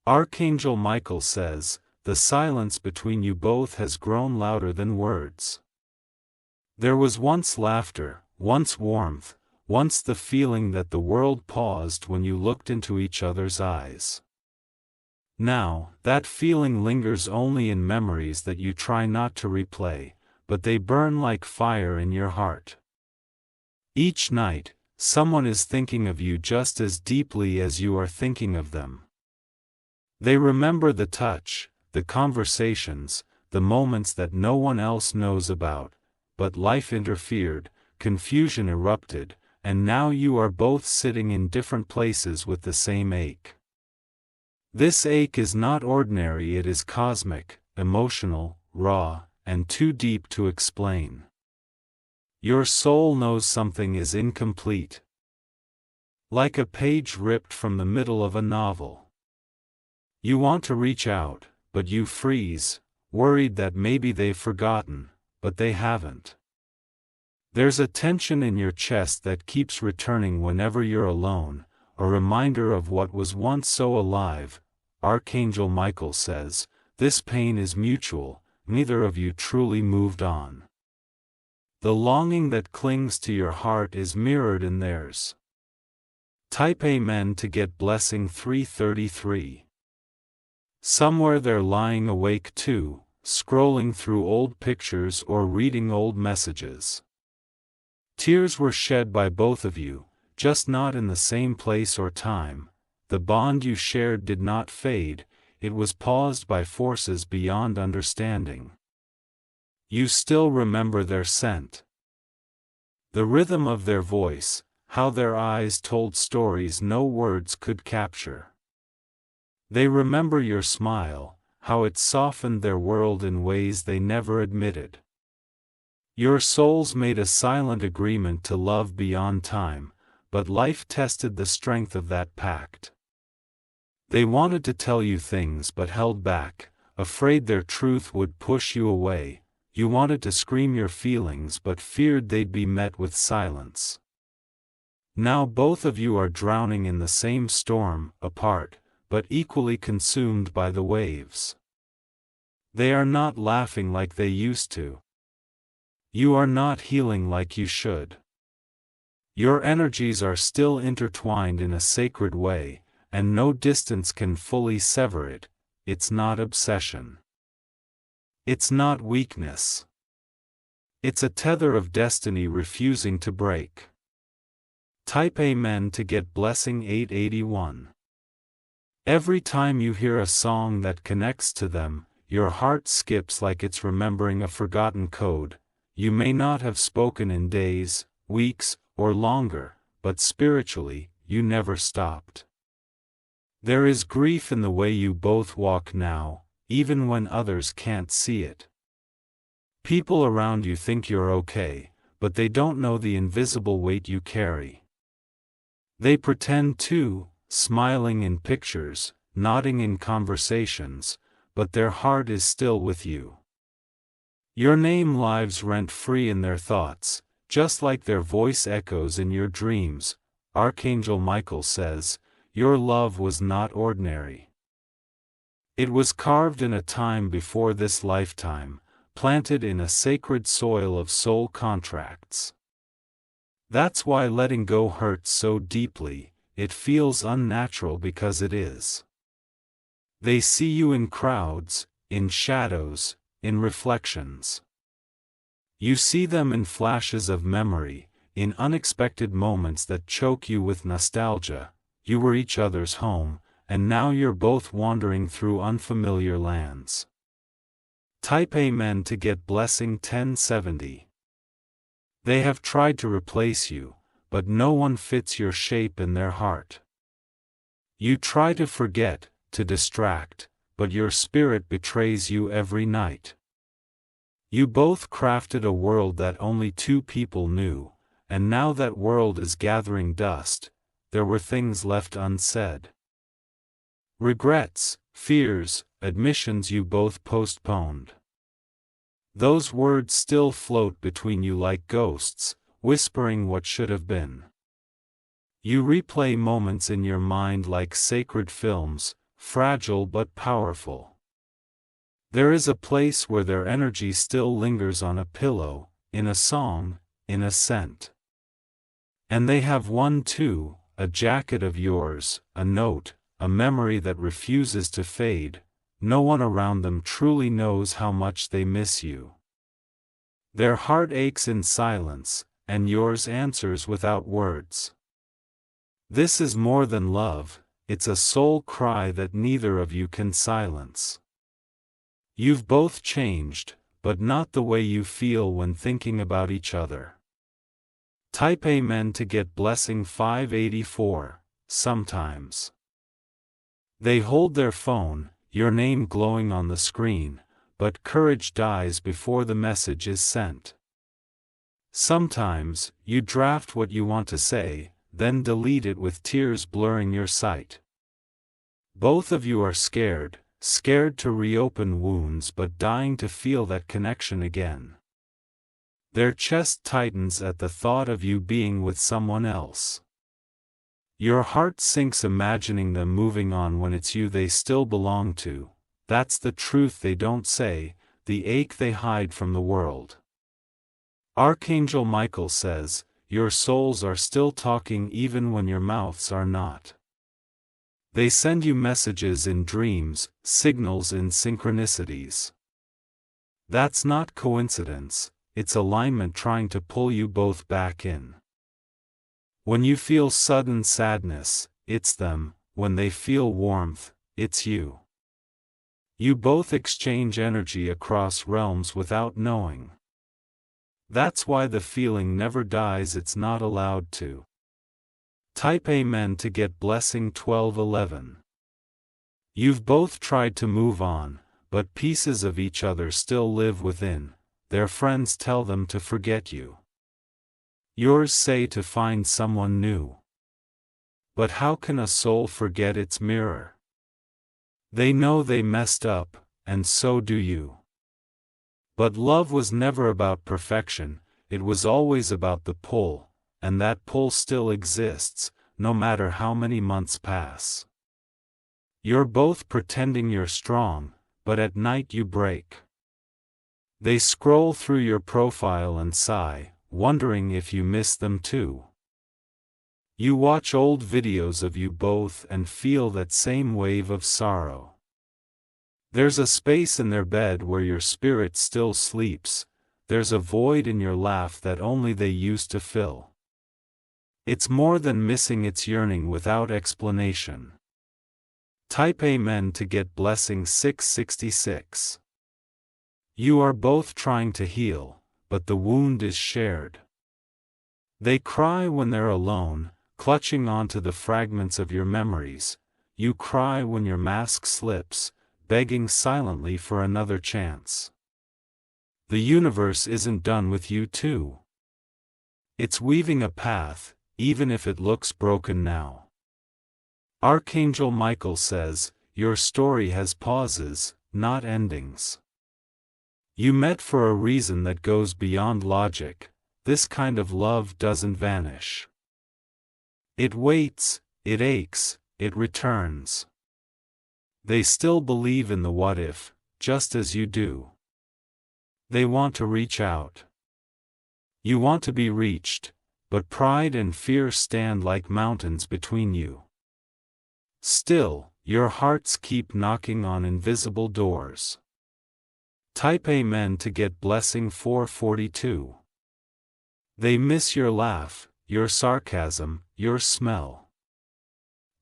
Archangel Michael says, the silence between you both has grown louder than words. There was once laughter, once warmth, once the feeling that the world paused when you looked into each other's eyes. Now, that feeling lingers only in memories that you try not to replay, but they burn like fire in your heart. Each night, someone is thinking of you just as deeply as you are thinking of them. They remember the touch, the conversations, the moments that no one else knows about, but life interfered, confusion erupted, and now you are both sitting in different places with the same ache. This ache is not ordinary, it is cosmic, emotional, raw, and too deep to explain. Your soul knows something is incomplete. Like a page ripped from the middle of a novel. You want to reach out, but you freeze, worried that maybe they've forgotten, but they haven't. There's a tension in your chest that keeps returning whenever you're alone, a reminder of what was once so alive. Archangel Michael says, this pain is mutual, neither of you truly moved on. The longing that clings to your heart is mirrored in theirs. Type Amen to get blessing 333. Somewhere they're lying awake too, scrolling through old pictures or reading old messages. Tears were shed by both of you, just not in the same place or time. The bond you shared did not fade, it was paused by forces beyond understanding. You still remember their scent. The rhythm of their voice, how their eyes told stories no words could capture. They remember your smile, how it softened their world in ways they never admitted. Your souls made a silent agreement to love beyond time, but life tested the strength of that pact. They wanted to tell you things but held back, afraid their truth would push you away. You wanted to scream your feelings but feared they'd be met with silence. Now both of you are drowning in the same storm, apart, but equally consumed by the waves. They are not laughing like they used to. You are not healing like you should. Your energies are still intertwined in a sacred way, and no distance can fully sever it. It's not obsession. It's not weakness. It's a tether of destiny refusing to break. Type Amen to get blessing 881. Every time you hear a song that connects to them, your heart skips like it's remembering a forgotten code. You may not have spoken in days, weeks, or longer, but spiritually, you never stopped. There is grief in the way you both walk now, even when others can't see it. People around you think you're okay, but they don't know the invisible weight you carry. They pretend too, smiling in pictures, nodding in conversations, but their heart is still with you. Your name lives rent-free in their thoughts, just like their voice echoes in your dreams. Archangel Michael says, your love was not ordinary. It was carved in a time before this lifetime, planted in a sacred soil of soul contracts. That's why letting go hurts so deeply. It feels unnatural because it is. They see you in crowds, in shadows, in reflections. You see them in flashes of memory, in unexpected moments that choke you with nostalgia. You were each other's home, and now you're both wandering through unfamiliar lands. Type Amen to get blessing 1070. They have tried to replace you, but no one fits your shape in their heart. You try to forget, to distract, but your spirit betrays you every night. You both crafted a world that only two people knew, and now that world is gathering dust. There were things left unsaid. Regrets, fears, admissions you both postponed. Those words still float between you like ghosts, whispering what should have been. You replay moments in your mind like sacred films, fragile but powerful. There is a place where their energy still lingers on a pillow, in a song, in a scent. And they have one too, a jacket of yours, a note, a memory that refuses to fade. No one around them truly knows how much they miss you. Their heart aches in silence, and yours answers without words. This is more than love, it's a soul cry that neither of you can silence. You've both changed, but not the way you feel when thinking about each other. Type Amen to get blessing 584, sometimes. They hold their phone, your name glowing on the screen, but courage dies before the message is sent. Sometimes, you draft what you want to say, then delete it with tears blurring your sight. Both of you are scared to reopen wounds but dying to feel that connection again. Their chest tightens at the thought of you being with someone else. Your heart sinks imagining them moving on when it's you they still belong to. That's the truth they don't say, the ache they hide from the world. Archangel Michael says, your souls are still talking even when your mouths are not. They send you messages in dreams, signals in synchronicities. That's not coincidence, it's alignment trying to pull you both back in. When you feel sudden sadness, it's them. When they feel warmth, it's you. You both exchange energy across realms without knowing. That's why the feeling never dies, it's not allowed to. Type Amen to get blessing 1211. You've both tried to move on, but pieces of each other still live within. Their friends tell them to forget you. Yours say to find someone new. But how can a soul forget its mirror? They know they messed up, and so do you. But love was never about perfection, it was always about the pull, and that pull still exists, no matter how many months pass. You're both pretending you're strong, but at night you break. They scroll through your profile and sigh, wondering if you miss them too. You watch old videos of you both and feel that same wave of sorrow. There's a space in their bed where your spirit still sleeps, there's a void in your laugh that only they used to fill. It's more than missing, it's yearning without explanation. Type Amen to get blessing 666. You are both trying to heal, but the wound is shared. They cry when they're alone, clutching onto the fragments of your memories. You cry when your mask slips, begging silently for another chance. The universe isn't done with you too. It's weaving a path, even if it looks broken now. Archangel Michael says, your story has pauses, not endings. You met for a reason that goes beyond logic. This kind of love doesn't vanish. It waits, it aches, it returns. They still believe in the what if, just as you do. They want to reach out. You want to be reached, but pride and fear stand like mountains between you. Still, your hearts keep knocking on invisible doors. Type Amen to get blessing 442. They miss your laugh, your sarcasm, your smell.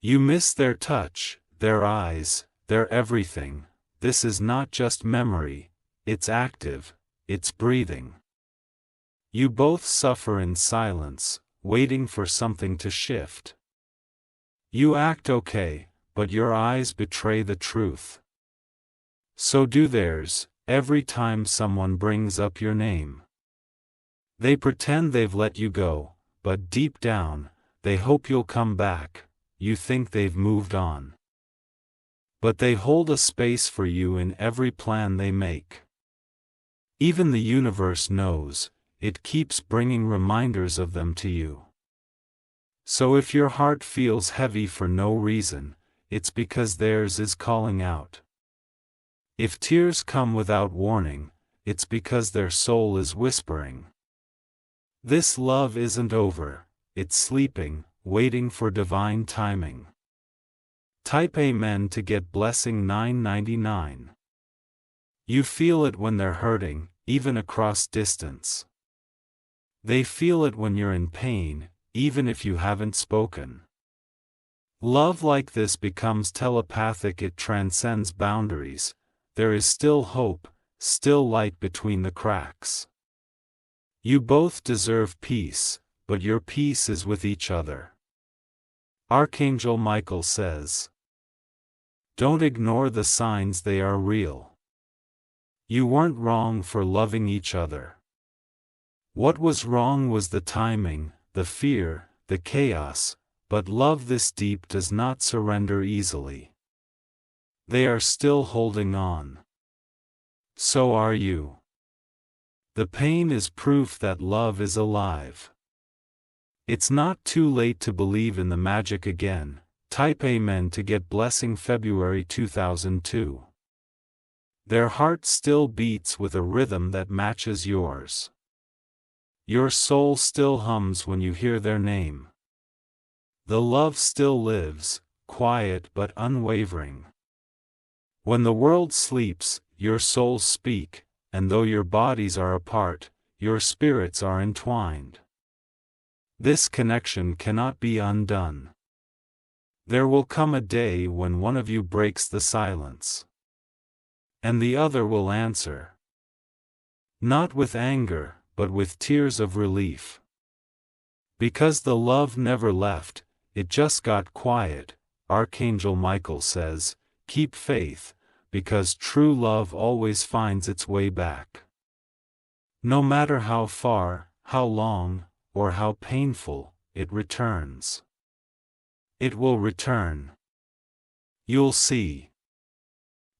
You miss their touch, their eyes, their everything. This is not just memory, it's active, it's breathing. You both suffer in silence, waiting for something to shift. You act okay, but your eyes betray the truth. So do theirs, every time someone brings up your name. They pretend they've let you go, but deep down, they hope you'll come back. You think they've moved on. But they hold a space for you in every plan they make. Even the universe knows, it keeps bringing reminders of them to you. So if your heart feels heavy for no reason, it's because theirs is calling out. If tears come without warning, it's because their soul is whispering. This love isn't over, it's sleeping, waiting for divine timing. Type Amen to get blessing 999. You feel it when they're hurting, even across distance. They feel it when you're in pain, even if you haven't spoken. Love like this becomes telepathic, it transcends boundaries. There is still hope, still light between the cracks. You both deserve peace, but your peace is with each other. Archangel Michael says, don't ignore the signs, they are real. You weren't wrong for loving each other. What was wrong was the timing, the fear, the chaos, but love this deep does not surrender easily. They are still holding on. So are you. The pain is proof that love is alive. It's not too late to believe in the magic again. Type Amen to get blessing February 2002. Their heart still beats with a rhythm that matches yours. Your soul still hums when you hear their name. The love still lives, quiet but unwavering. When the world sleeps, your souls speak, and though your bodies are apart, your spirits are entwined. This connection cannot be undone. There will come a day when one of you breaks the silence, and the other will answer. Not with anger, but with tears of relief. Because the love never left, it just got quiet. Archangel Michael says, keep faith, because true love always finds its way back. No matter how far, how long, or how painful, it returns. It will return. You'll see.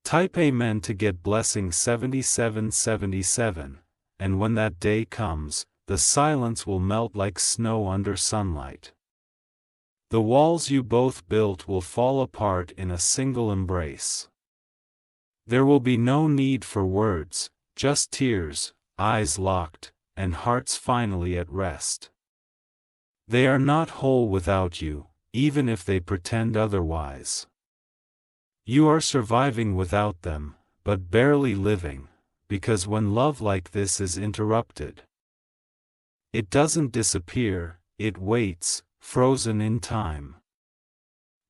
Type Amen to get blessing 7777, and when that day comes, the silence will melt like snow under sunlight. The walls you both built will fall apart in a single embrace. There will be no need for words, just tears, eyes locked, and hearts finally at rest. They are not whole without you, even if they pretend otherwise. You are surviving without them, but barely living, because when love like this is interrupted, it doesn't disappear, it waits, frozen in time.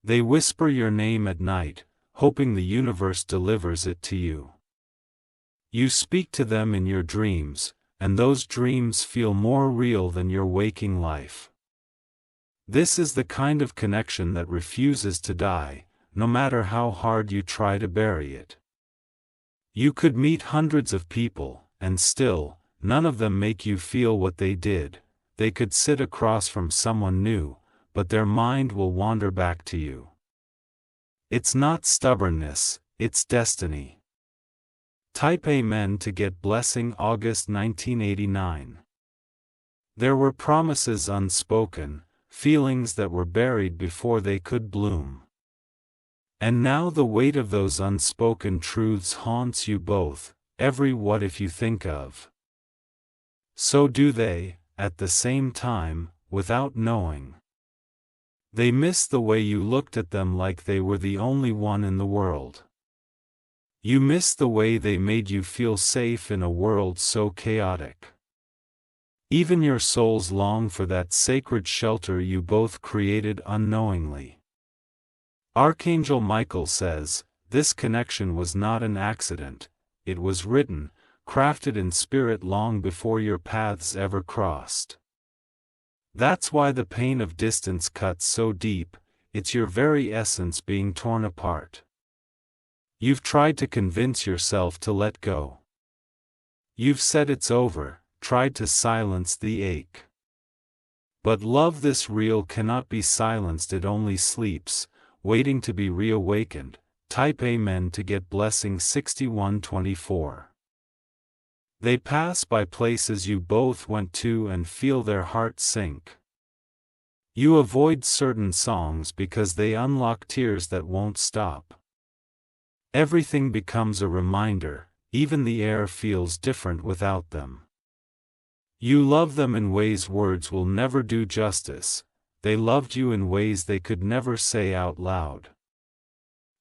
They whisper your name at night, hoping the universe delivers it to you. You speak to them in your dreams, and those dreams feel more real than your waking life. This is the kind of connection that refuses to die, no matter how hard you try to bury it. You could meet hundreds of people, and still, none of them make you feel what they did. They could sit across from someone new, but their mind will wander back to you. It's not stubbornness, it's destiny. Type Amen to get blessing August 1989. There were promises unspoken, feelings that were buried before they could bloom. And now the weight of those unspoken truths haunts you both, every what if you think of. So do they, at the same time, without knowing. They miss the way you looked at them like they were the only one in the world. You miss the way they made you feel safe in a world so chaotic. Even your souls long for that sacred shelter you both created unknowingly. Archangel Michael says, this connection was not an accident, it was written, crafted in spirit long before your paths ever crossed. That's why the pain of distance cuts so deep, it's your very essence being torn apart. You've tried to convince yourself to let go. You've said it's over, tried to silence the ache. But love this real cannot be silenced, it only sleeps, waiting to be reawakened. Type Amen to get blessing 6124. They pass by places you both went to and feel their hearts sink. You avoid certain songs because they unlock tears that won't stop. Everything becomes a reminder, even the air feels different without them. You love them in ways words will never do justice, they loved you in ways they could never say out loud.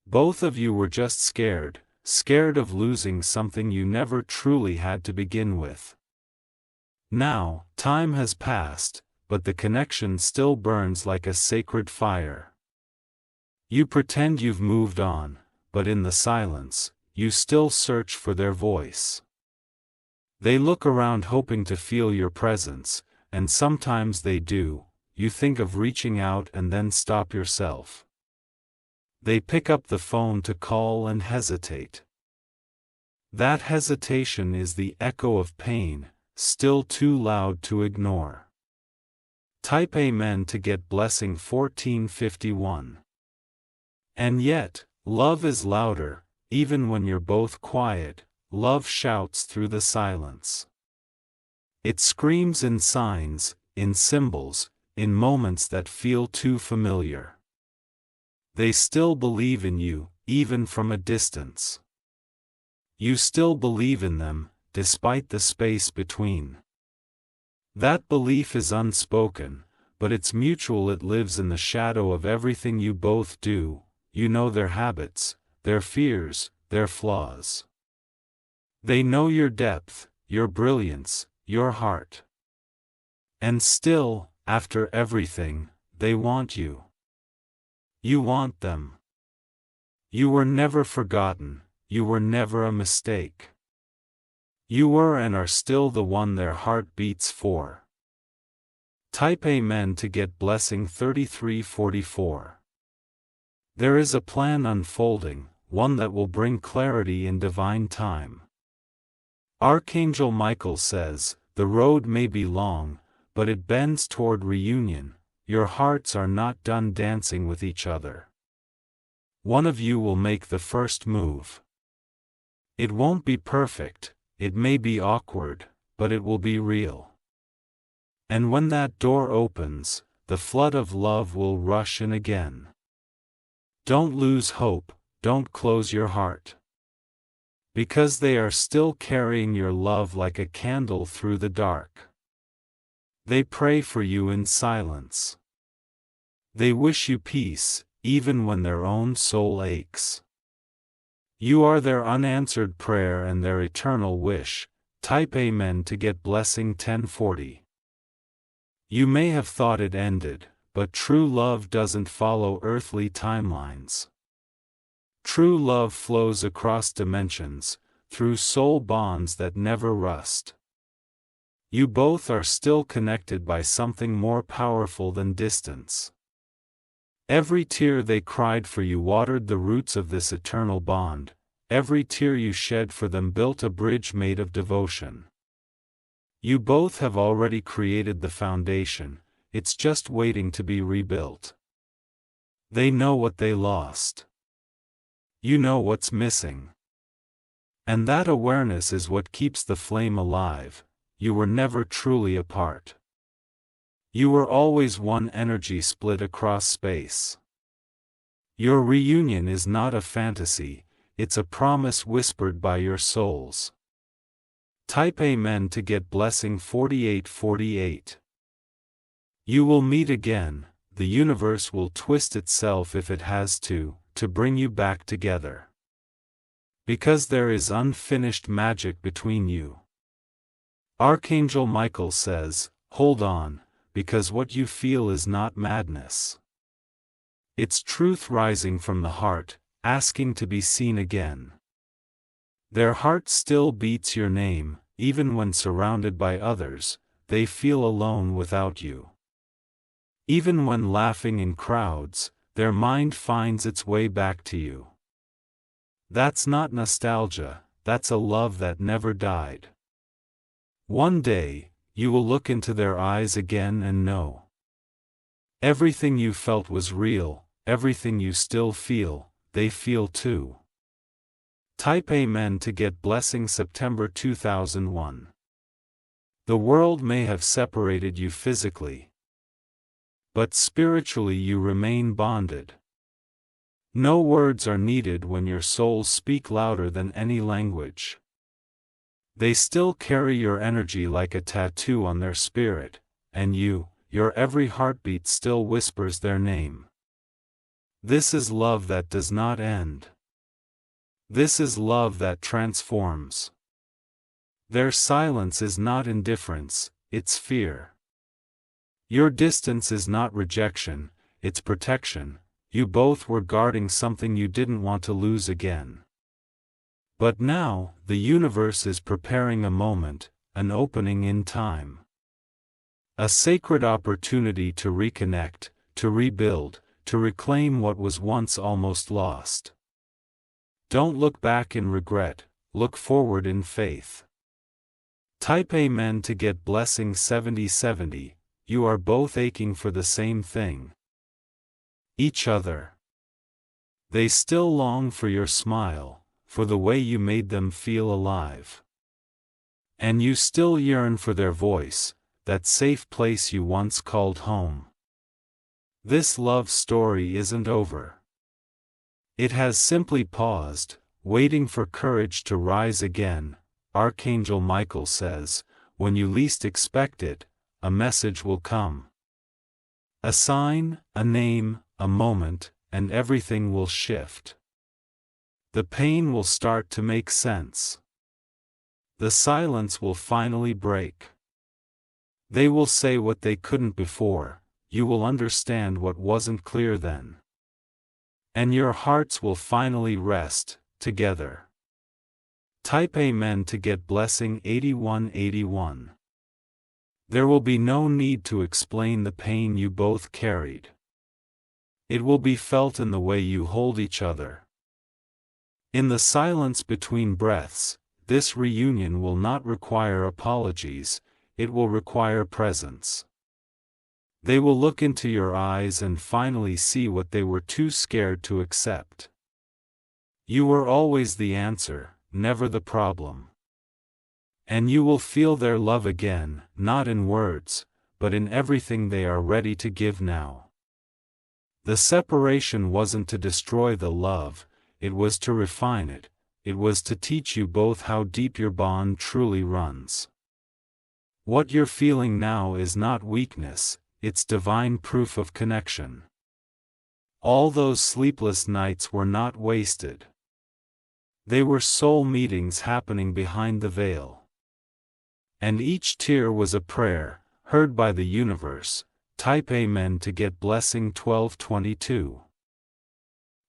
Both of you were just scared of losing something you never truly had to begin with. Now, time has passed, but the connection still burns like a sacred fire. You pretend you've moved on, but in the silence, you still search for their voice. They look around hoping to feel your presence, and sometimes they do. You think of reaching out and then stop yourself. They pick up the phone to call and hesitate. That hesitation is the echo of pain, still too loud to ignore. Type Amen to get blessing 1451. And yet, love is louder, even when you're both quiet, love shouts through the silence. It screams in signs, in symbols, in moments that feel too familiar. They still believe in you, even from a distance. You still believe in them, despite the space between. That belief is unspoken, but it's mutual. It lives in the shadow of everything you both do. You know their habits, their fears, their flaws. They know your depth, your brilliance, your heart. And still, after everything, they want you. You want them. You were never forgotten, you were never a mistake. You were and are still the one their heart beats for. Type Amen to get blessing 3344. There is a plan unfolding, one that will bring clarity in divine time. Archangel Michael says, the road may be long, but it bends toward reunion. Your hearts are not done dancing with each other. One of you will make the first move. It won't be perfect, it may be awkward, but it will be real. And when that door opens, the flood of love will rush in again. Don't lose hope, don't close your heart. Because they are still carrying your love like a candle through the dark. They pray for you in silence. They wish you peace, even when their own soul aches. You are their unanswered prayer and their eternal wish. Type Amen to get blessing 1040. You may have thought it ended, but true love doesn't follow earthly timelines. True love flows across dimensions, through soul bonds that never rust. You both are still connected by something more powerful than distance. Every tear they cried for you watered the roots of this eternal bond. Every tear you shed for them built a bridge made of devotion. You both have already created the foundation, it's just waiting to be rebuilt. They know what they lost. You know what's missing. And that awareness is what keeps the flame alive. You were never truly apart. You were always one energy split across space. Your reunion is not a fantasy, it's a promise whispered by your souls. Type Amen to get blessing 4848. You will meet again, the universe will twist itself if it has to bring you back together. Because there is unfinished magic between you. Archangel Michael says, hold on, because what you feel is not madness. It's truth rising from the heart, asking to be seen again. Their heart still beats your name, even when surrounded by others, they feel alone without you. Even when laughing in crowds, their mind finds its way back to you. That's not nostalgia, that's a love that never died. One day, you will look into their eyes again and know. Everything you felt was real, everything you still feel, they feel too. Type Amen to get blessing September 2001. The world may have separated you physically. but spiritually you remain bonded. No words are needed when your souls speak louder than any language. They still carry your energy like a tattoo on their spirit, and your every heartbeat still whispers their name. This is love that does not end. This is love that transforms. Their silence is not indifference, it's fear. Your distance is not rejection, it's protection. You both were guarding something you didn't want to lose again. But now, the universe is preparing a moment, an opening in time. A sacred opportunity to reconnect, to rebuild, to reclaim what was once almost lost. Don't look back in regret, look forward in faith. Type Amen to get blessing 7070. You are both aching for the same thing. Each other. They still long for your smile, for the way you made them feel alive. And you still yearn for their voice, that safe place you once called home. This love story isn't over. It has simply paused, waiting for courage to rise again. Archangel Michael says, when you least expect it, a message will come. A sign, a name, a moment, and everything will shift. The pain will start to make sense. The silence will finally break. They will say what they couldn't before, you will understand what wasn't clear then. And your hearts will finally rest, together. Type Amen to get blessing 8181. There will be no need to explain the pain you both carried. It will be felt in the way you hold each other. In the silence between breaths, this reunion will not require apologies, it will require presence. They will look into your eyes and finally see what they were too scared to accept. You were always the answer, never the problem. And you will feel their love again, not in words, but in everything they are ready to give now. The separation wasn't to destroy the love, it was to refine it, it was to teach you both how deep your bond truly runs. What you're feeling now is not weakness, it's divine proof of connection. All those sleepless nights were not wasted. They were soul meetings happening behind the veil. And each tear was a prayer, heard by the universe. Type Amen to get blessing 1222.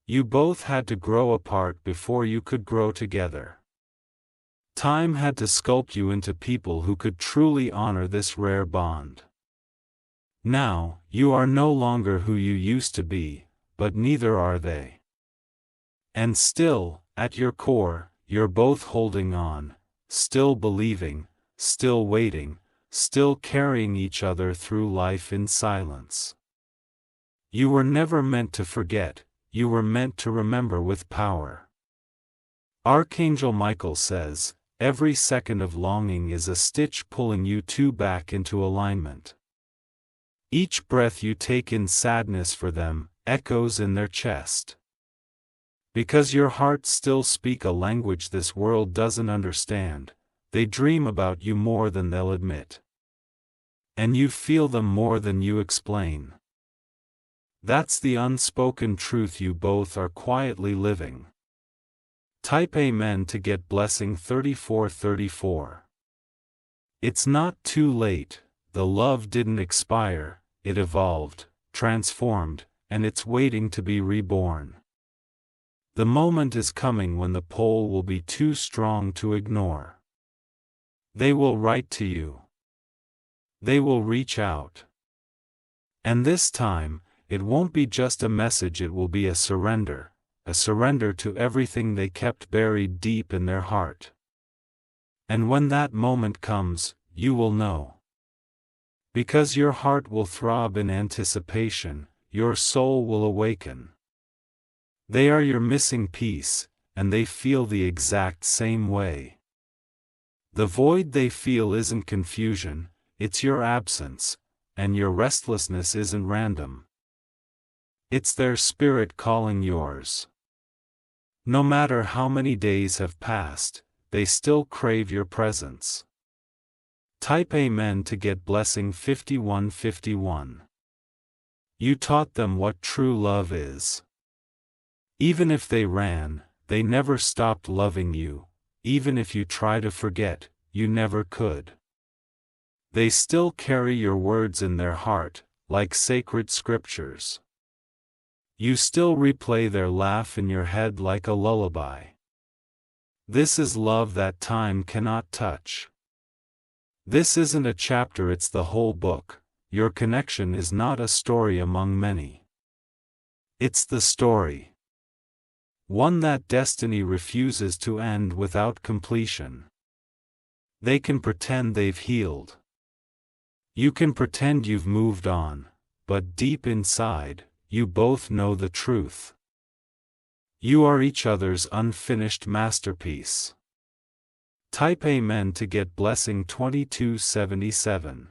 You both had to grow apart before you could grow together. Time had to sculpt you into people who could truly honor this rare bond. Now, you are no longer who you used to be, but neither are they. And still, at your core, you're both holding on, still believing, still waiting, still carrying each other through life in silence. You were never meant to forget, you were meant to remember with power. Archangel Michael says, every second of longing is a stitch pulling you two back into alignment. Each breath you take in sadness for them, echoes in their chest. Because your hearts still speak a language this world doesn't understand, they dream about you more than they'll admit. And you feel them more than you explain. That's the unspoken truth you both are quietly living. Type Amen to get blessing 3434. It's not too late, the love didn't expire, it evolved, transformed, and it's waiting to be reborn. The moment is coming when the pole will be too strong to ignore. They will write to you. They will reach out. And this time, it won't be just a message, it will be a surrender to everything they kept buried deep in their heart. And when that moment comes, you will know. Because your heart will throb in anticipation, your soul will awaken. They are your missing piece, and they feel the exact same way. The void they feel isn't confusion, it's your absence, and your restlessness isn't random. It's their spirit calling yours. No matter how many days have passed, they still crave your presence. Type Amen to get blessing 5151. You taught them what true love is. Even if they ran, they never stopped loving you. Even if you try to forget, you never could. They still carry your words in their heart, like sacred scriptures. You still replay their laugh in your head like a lullaby. This is love that time cannot touch. This isn't a chapter, it's the whole book. Your connection is not a story among many. It's the story. One that destiny refuses to end without completion. They can pretend they've healed. You can pretend you've moved on, but deep inside, you both know the truth. You are each other's unfinished masterpiece. Type Amen to get blessing 2277.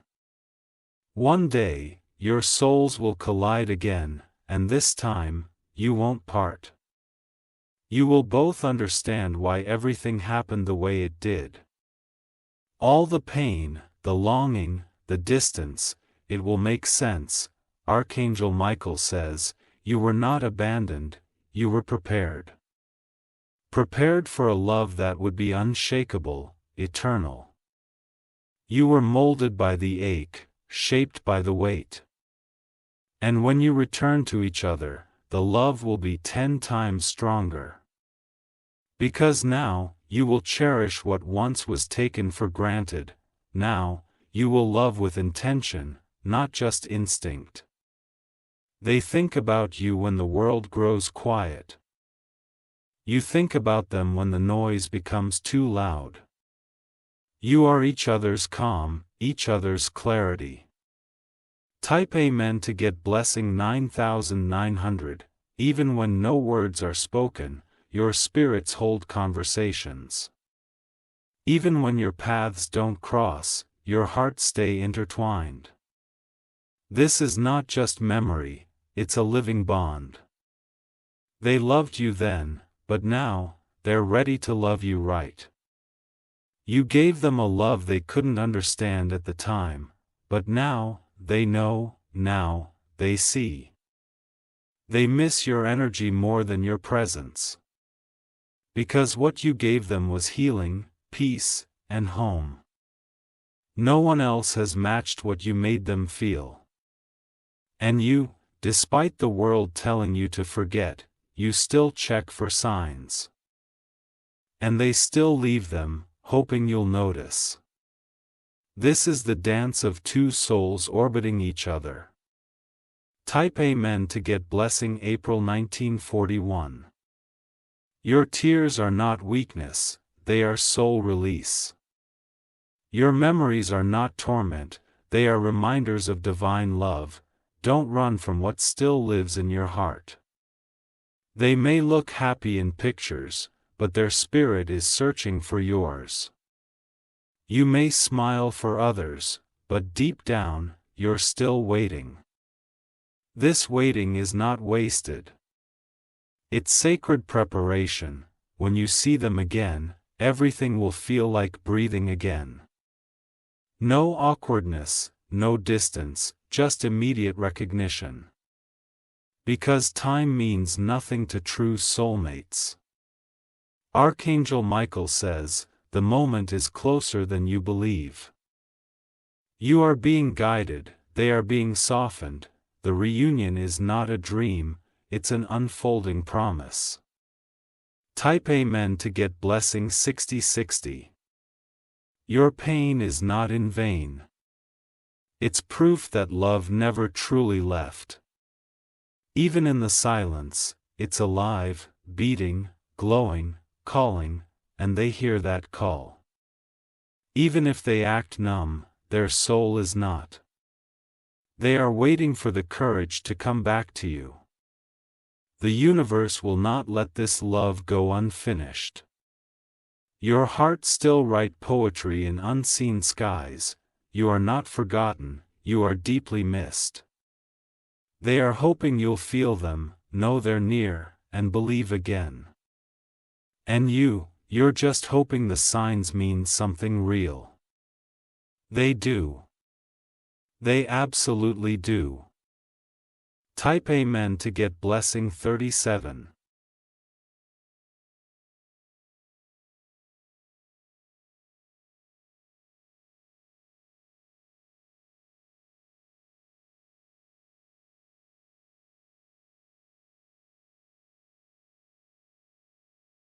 One day, your souls will collide again, and this time, you won't part. You will both understand why everything happened the way it did. All the pain, the longing, the distance, it will make sense. Archangel Michael says, you were not abandoned, you were prepared. Prepared for a love that would be unshakable, eternal. You were molded by the ache, shaped by the weight. And when you return to each other, the love will be 10 times stronger. Because now, you will cherish what once was taken for granted. Now, you will love with intention, not just instinct. They think about you when the world grows quiet. You think about them when the noise becomes too loud. You are each other's calm, each other's clarity. Type Amen to get blessing 9900. Even when no words are spoken, your spirits hold conversations. Even when your paths don't cross, your hearts stay intertwined. This is not just memory, it's a living bond. They loved you then, but now, they're ready to love you right. You gave them a love they couldn't understand at the time, but now, they know, now, they see. They miss your energy more than your presence. Because what you gave them was healing, peace, and home. No one else has matched what you made them feel. And you, despite the world telling you to forget, you still check for signs. And they still leave them, hoping you'll notice. This is the dance of two souls orbiting each other. Type Amen to get blessing April 1941. Your tears are not weakness, they are soul release. Your memories are not torment, they are reminders of divine love. Don't run from what still lives in your heart. They may look happy in pictures, but their spirit is searching for yours. You may smile for others, but deep down, you're still waiting. This waiting is not wasted. It's sacred preparation. When you see them again, everything will feel like breathing again. No awkwardness, no distance, just immediate recognition. Because time means nothing to true soulmates. Archangel Michael says, the moment is closer than you believe. You are being guided, they are being softened. The reunion is not a dream, it's an unfolding promise. Type Amen to get blessing 6060. Your pain is not in vain. It's proof that love never truly left. Even in the silence, it's alive, beating, glowing, calling, and they hear that call. Even if they act numb, their soul is not. They are waiting for the courage to come back to you. The universe will not let this love go unfinished. Your heart still writes poetry in unseen skies. You are not forgotten, you are deeply missed. They are hoping you'll feel them, know they're near, and believe again. And you're just hoping the signs mean something real. They do. They absolutely do. Type Amen to get blessing 37.